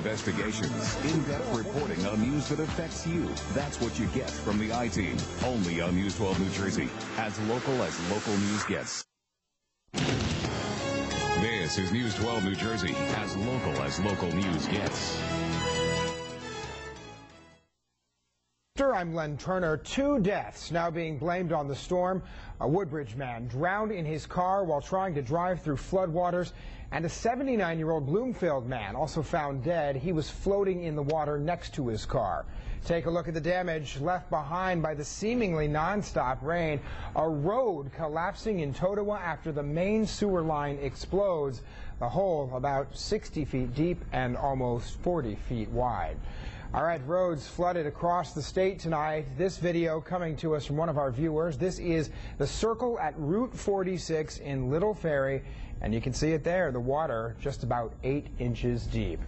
investigations, in-depth reporting on news that affects you. That's what you get from the I-Team. Only on News 12 New Jersey. As local news gets. This is News 12 New Jersey. As local news gets. I'm Len Turner. 2 deaths now being blamed on the storm. A Woodbridge man drowned in his car while trying to drive through floodwaters, and a 79-year-old Bloomfield man also found dead. He was floating in the water next to his car. Take a look at the damage left behind by the seemingly nonstop rain. A road collapsing in Totowa after the main sewer line explodes. The hole about 60 feet deep and almost 40 feet wide. All right, roads flooded across the state tonight. This video coming to us from one of our viewers. This is the circle at Route 46 in Little Ferry, and you can see it there, the water just about 8 inches deep.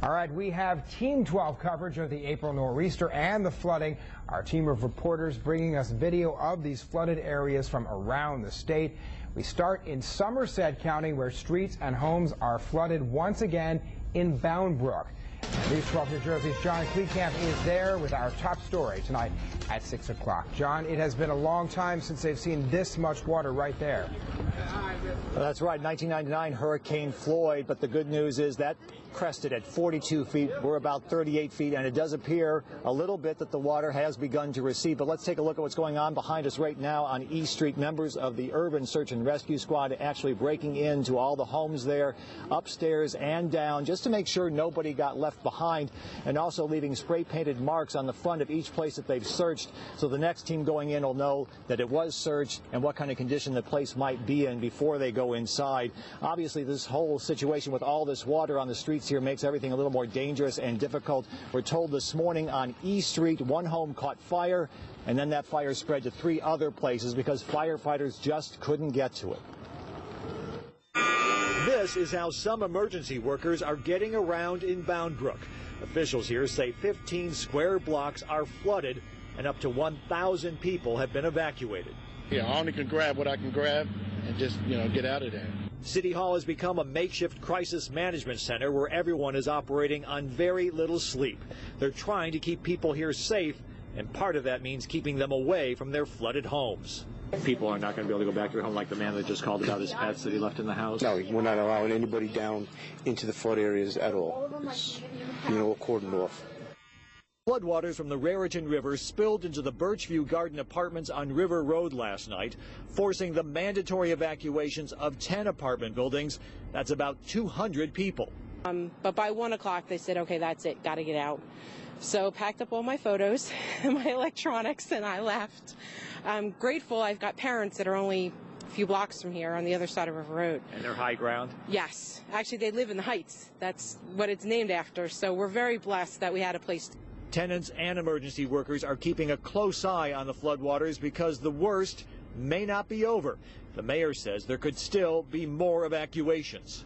All right, we have Team 12 coverage of the April nor'easter and the flooding. Our team of reporters bringing us video of these flooded areas from around the state. We start in Somerset County, where streets and homes are flooded once again in Bound Brook. News 12 New Jersey's John Kleekamp is there with our top story tonight at 6 o'clock. John, it has been a long time since they've seen this much water right there. That's right, 1999 Hurricane Floyd, but the good news is that crested at 42 feet. We're about 38 feet, and it does appear a little bit that the water has begun to recede. But let's take a look at what's going on behind us right now on East Street. Members of the Urban Search and Rescue Squad actually breaking into all the homes there, upstairs and down, just to make sure nobody got left behind, and also leaving spray-painted marks on the front of each place that they've searched, so the next team going in will know that it was searched and what kind of condition the place might be in before they go inside. Obviously, this whole situation with all this water on the streets here makes everything a little more dangerous and difficult. We're told this morning on E Street, one home caught fire, and then that fire spread to 3 other places because firefighters just couldn't get to it. This is how some emergency workers are getting around in Bound Brook. Officials here say 15 square blocks are flooded and up to 1,000 people have been evacuated. Yeah, I only can grab what I can grab and just, get out of there. City Hall has become a makeshift crisis management center where everyone is operating on very little sleep. They're trying to keep people here safe, and part of that means keeping them away from their flooded homes. People are not going to be able to go back to their home, like the man that just called about his pets that he left in the house? No, we're not allowing anybody down into the flood areas at all. It's, cordoned off. Floodwaters from the Raritan River spilled into the Birchview Garden Apartments on River Road last night, forcing the mandatory evacuations of 10 apartment buildings. That's about 200 people. But by 1 o'clock, they said, okay, that's it, got to get out. So packed up all my photos and my electronics, and I left. I'm grateful I've got parents that are only a few blocks from here on the other side of River Road. And they're high ground? Yes. Actually, they live in the Heights. That's what it's named after. So we're very blessed that we had a place to. Tenants and emergency workers are keeping a close eye on the floodwaters because the worst may not be over. The mayor says there could still be more evacuations.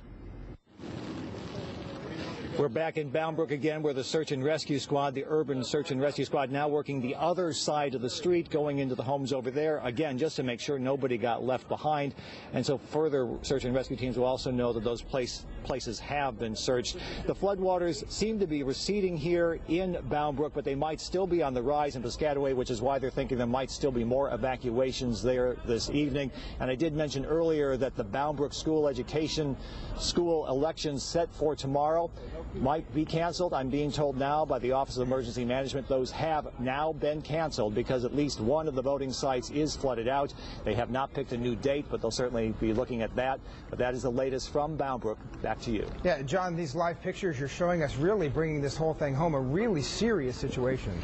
We're back in Bound Brook again, where the Search and Rescue Squad, the Urban Search and Rescue Squad, now working the other side of the street, going into the homes over there, again, just to make sure nobody got left behind. And so further search and rescue teams will also know that those places have been searched. The floodwaters seem to be receding here in Bound Brook, but they might still be on the rise in Piscataway, which is why they're thinking there might still be more evacuations there this evening. And I did mention earlier that the Bound Brook school elections set for tomorrow might be canceled. I'm being told now by the Office of Emergency Management those have now been canceled because at least one of the voting sites is flooded out. They have not picked a new date, but they'll certainly be looking at that. But that is the latest from Bound Brook. Back to you. Yeah, John, these live pictures you're showing us really bringing this whole thing home, a really serious situation.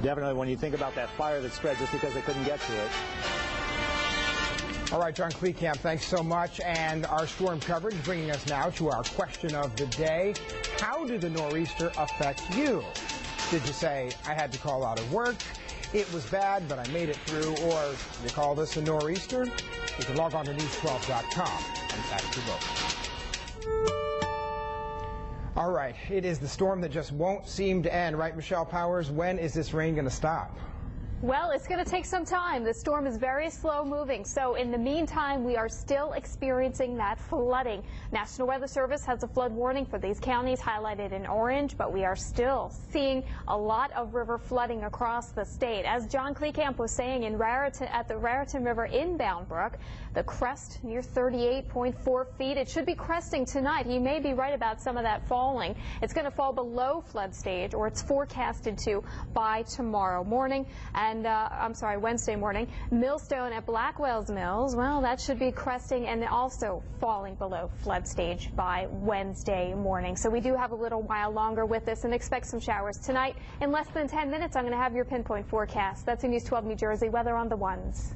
Definitely, when you think about that fire that spread just because they couldn't get to it. All right, John Kleekamp, thanks so much. And our storm coverage bringing us now to our question of the day. How did the nor'easter affect you? Did you say, I had to call out of work, it was bad, but I made it through, or you call this a nor'easter? You can log on to news12.com and cast your vote. All right, it is the storm that just won't seem to end, right, Michelle Powers? When is this rain going to stop? Well, it's going to take some time. The storm is very slow moving, so in the meantime, we are still experiencing that flooding. National Weather Service has a flood warning for these counties highlighted in orange, but we are still seeing a lot of river flooding across the state. As John Kleekamp was saying in Raritan, at the Raritan River in Bound Brook, the crest near 38.4 feet. It should be cresting tonight. He may be right about some of that falling. It's going to fall below flood stage, or it's forecasted to by tomorrow morning. And Wednesday morning. Millstone at Blackwell's Mills, well, that should be cresting and also falling below flood stage by Wednesday morning. So we do have a little while longer with this and expect some showers tonight. In less than 10 minutes, I'm going to have your pinpoint forecast. That's in News 12 New Jersey weather on the ones.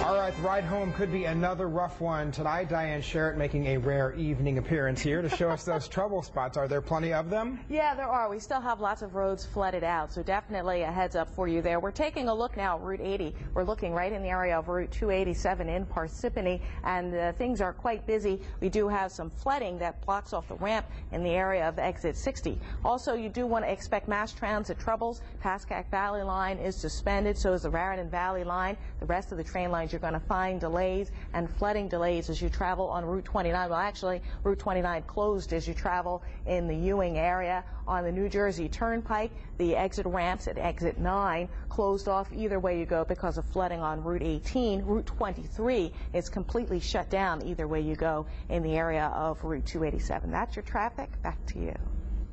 All right, the ride home could be another rough one tonight. Diane Sherritt making a rare evening appearance here to show us those trouble spots. Are there plenty of them? Yeah, there are. We still have lots of roads flooded out, so definitely a heads up for you there. We're taking a look now at Route 80. We're looking right in the area of Route 287 in Parsippany, and things are quite busy. We do have some flooding that blocks off the ramp in the area of exit 60. Also, you do want to expect mass transit troubles. Pascack Valley line is suspended, so is the Raritan Valley line. The rest of the train lines, you're going to find delays and flooding delays as you travel on Route 29. Well, actually, Route 29 closed as you travel in the Ewing area. On the New Jersey Turnpike, the exit ramps at exit 9 closed off either way you go because of flooding on Route 18. Route 23 is completely shut down either way you go in the area of Route 287. That's your traffic. Back to you.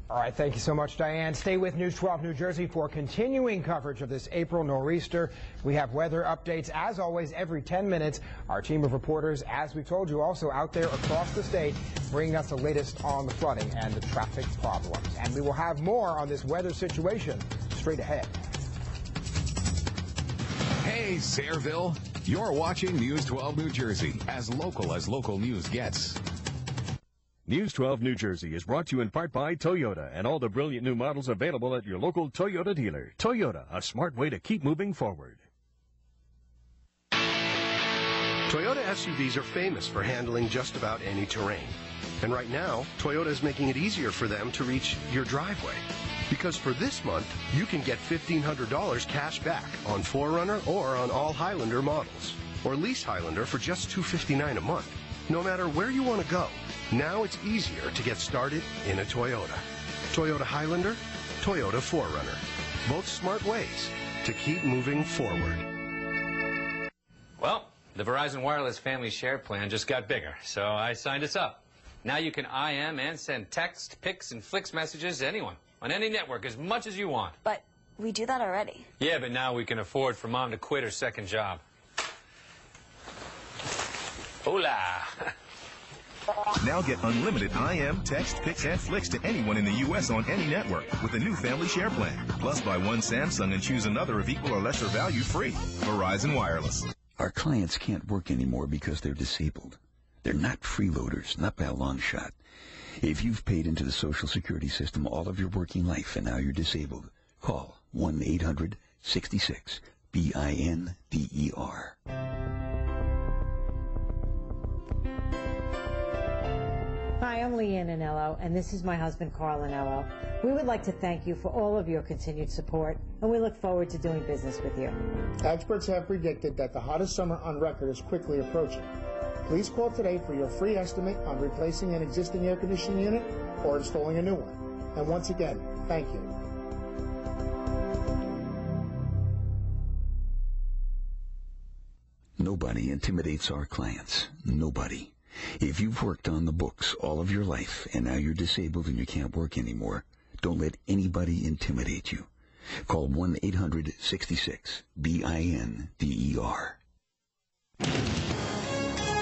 All right, thank you so much, Diane. Stay with News 12 New Jersey for continuing coverage of this April nor'easter. We have weather updates, as always, every 10 minutes. Our team of reporters, as we told you, also out there across the state, bringing us the latest on the flooding and the traffic problems. And we will have more on this weather situation straight ahead. Hey, Sayreville. You're watching News 12 New Jersey, as local news gets. News 12 New Jersey is brought to you in part by Toyota and all the brilliant new models available at your local Toyota dealer. Toyota, a smart way to keep moving forward. Toyota SUVs are famous for handling just about any terrain. And right now, Toyota is making it easier for them to reach your driveway. Because for this month, you can get $1,500 cash back on 4Runner or on all Highlander models. Or lease Highlander for just $259 a month. No matter where you want to go, now it's easier to get started in a Toyota. Toyota Highlander, Toyota 4Runner. Both smart ways to keep moving forward. Well, the Verizon Wireless Family Share Plan just got bigger, so I signed us up. Now you can IM and send text, pics, and flicks messages to anyone on any network as much as you want. But we do that already. Yeah, but now we can afford for Mom to quit her second job. Hola! Now get unlimited IM, text, pics, and flicks to anyone in the U.S. on any network with the new Family Share Plan. Plus, buy one Samsung and choose another of equal or lesser value free. Verizon Wireless. Our clients can't work anymore because they're disabled. They're not freeloaders, not by a long shot. If you've paid into the Social Security system all of your working life and now you're disabled, call 1-800-66-BINDER. Hi, I'm Leanne Anello, and this is my husband, Carl Anello. We would like to thank you for all of your continued support, and we look forward to doing business with you. Experts have predicted that the hottest summer on record is quickly approaching. Please call today for your free estimate on replacing an existing air conditioning unit or installing a new one. And once again, thank you. Nobody intimidates our clients. Nobody. If you've worked on the books all of your life and now you're disabled and you can't work anymore, don't let anybody intimidate you. Call 1-800-66-BINDER.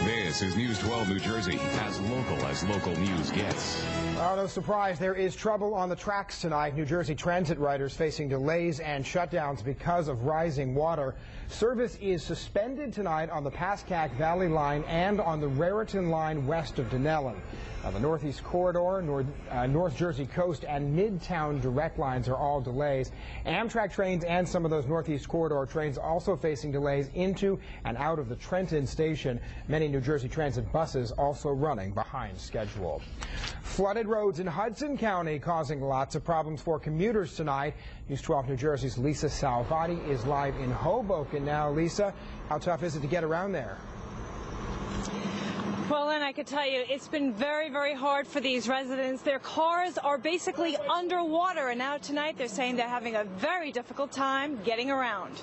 This is News 12 New Jersey, as local news gets. Oh, no surprise, there is trouble on the tracks tonight. New Jersey Transit riders facing delays and shutdowns because of rising water. Service is suspended tonight on the Pascack Valley line and on the Raritan line west of Dunellen. The Northeast Corridor, North Jersey Coast, and Midtown direct lines are all delays. Amtrak trains and some of those Northeast Corridor trains also facing delays into and out of the Trenton station. Many New Jersey Jersey Transit buses also running behind schedule. Flooded roads in Hudson County causing lots of problems for commuters tonight. News 12 New Jersey's Lisa Salvati is live in Hoboken now. Lisa, how tough is it to get around there? Well, Len, I could tell you it's been very, very hard for these residents. Their cars are basically underwater, and now tonight they're saying they're having a very difficult time getting around.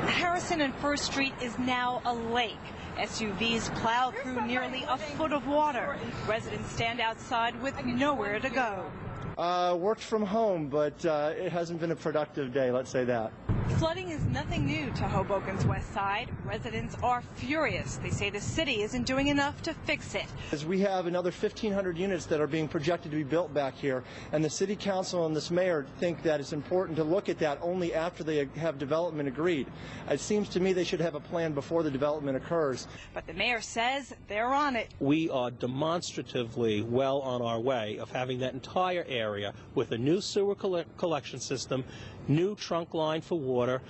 Harrison and First Street is now a lake. SUVs plow through nearly a foot of water. Residents stand outside with nowhere to go. Worked from home, but it hasn't been a productive day, let's say that. Flooding is nothing new to Hoboken's west side. Residents are furious. They say the city isn't doing enough to fix it. As we have another 1,500 units that are being projected to be built back here, and the city council and this mayor think that it's important to look at that only after they have development agreed. It seems to me they should have a plan before the development occurs. But the mayor says they're on it. We are demonstratively well on our way of having that entire area with a new sewer collection system, new trunk line for water.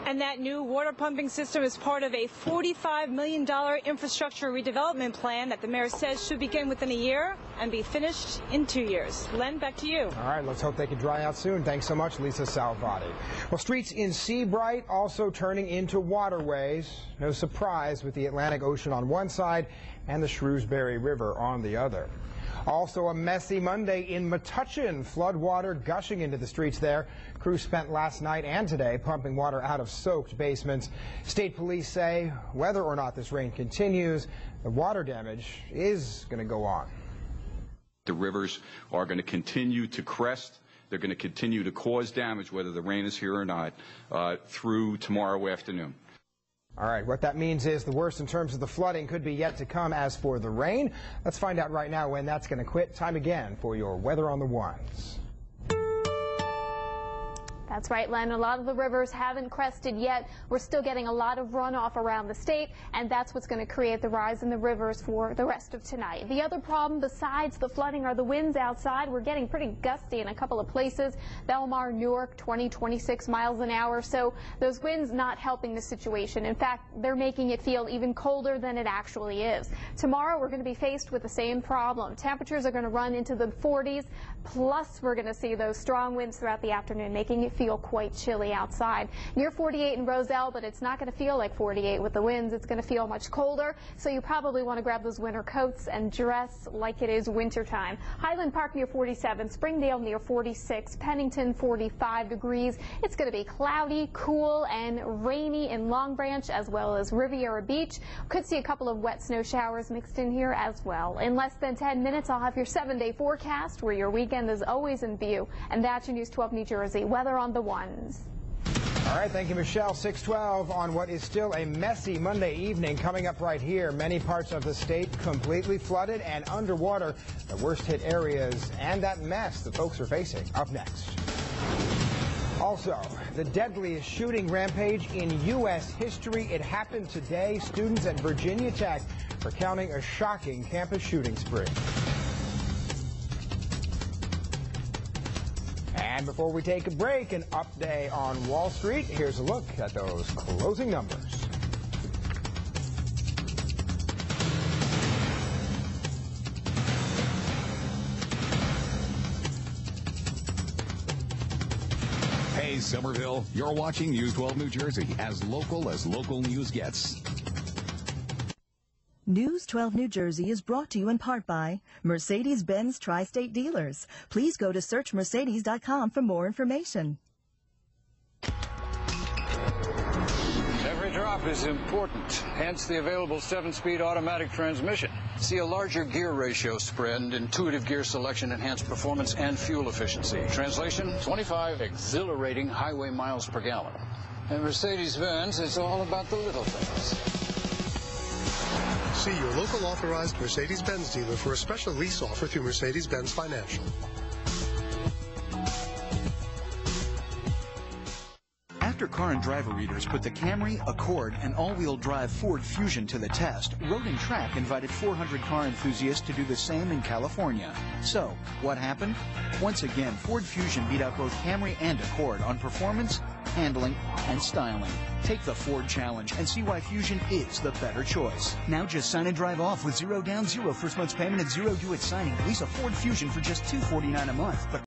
And that new water pumping system is part of a $45 million infrastructure redevelopment plan that the mayor says should begin within a year and be finished in 2 years. Len, back to you. All right, let's hope they can dry out soon. Thanks so much, Lisa Salvati. Well, streets in Seabright also turning into waterways. No surprise with the Atlantic Ocean on one side and the Shrewsbury River on the other. Also a messy Monday in Metuchen. Flood water gushing into the streets there. Crews spent last night and today pumping water out of soaked basements. State police say whether or not this rain continues, the water damage is going to go on. The rivers are going to continue to crest. They're going to continue to cause damage, whether the rain is here or not, through tomorrow afternoon. All right, what that means is the worst in terms of the flooding could be yet to come. As for the rain, let's find out right now when that's going to quit. Time again for your weather on the ones. That's right, Len. A lot of the rivers haven't crested yet. We're still getting a lot of runoff around the state, and that's what's going to create the rise in the rivers for the rest of tonight. The other problem besides the flooding are the winds outside. We're getting pretty gusty in a couple of places. Belmar, Newark, 20, 26 miles an hour. So those winds not helping the situation. In fact, they're making it feel even colder than it actually is. Tomorrow, we're going to be faced with the same problem. Temperatures are going to run into the 40s, plus we're going to see those strong winds throughout the afternoon, making it feel quite chilly outside. Near 48 in Roselle, but it's not going to feel like 48 with the winds. It's going to feel much colder, so you probably want to grab those winter coats and dress like it is wintertime. Highland Park near 47, Springdale near 46, Pennington 45 degrees. It's going to be cloudy, cool, and rainy in Long Branch as well as Riviera Beach. Could see a couple of wet snow showers mixed in here as well. In less than 10 minutes, I'll have your 7-day forecast where your weekend is always in view. And that's your News 12 New Jersey weather on the ones. All right, thank you, Michelle. 6:12 on what is still a messy Monday evening. Coming up right here, many parts of the state completely flooded and underwater. The worst hit areas and that mess the folks are facing. Up next. Also, the deadliest shooting rampage in U.S. history. It happened today. Students at Virginia Tech recounting a shocking campus shooting spree. And before we take a break, an update on Wall Street. Here's a look at those closing numbers. Hey, Somerville, you're watching News 12 New Jersey, as local news gets. News 12 New Jersey is brought to you in part by Mercedes-Benz Tri-State Dealers. Please go to searchmercedes.com for more information. Every drop is important, hence the available 7-speed automatic transmission. See a larger gear ratio spread and intuitive gear selection, enhanced performance and fuel efficiency. Translation, 25 exhilarating highway miles per gallon. At Mercedes-Benz, it's all about the little things. See your local authorized Mercedes-Benz dealer for a special lease offer through Mercedes-Benz Financial. After Car and Driver readers put the Camry, Accord, and all-wheel drive Ford Fusion to the test, Road and Track invited 400 car enthusiasts to do the same in California. So, what happened? Once again, Ford Fusion beat out both Camry and Accord on performance handling, and styling. Take the Ford Challenge and see why Fusion is the better choice. Now just sign and drive off with 0 down, 0 first month's payment, and 0 due at signing. Lease a Ford Fusion for just $249 a month. But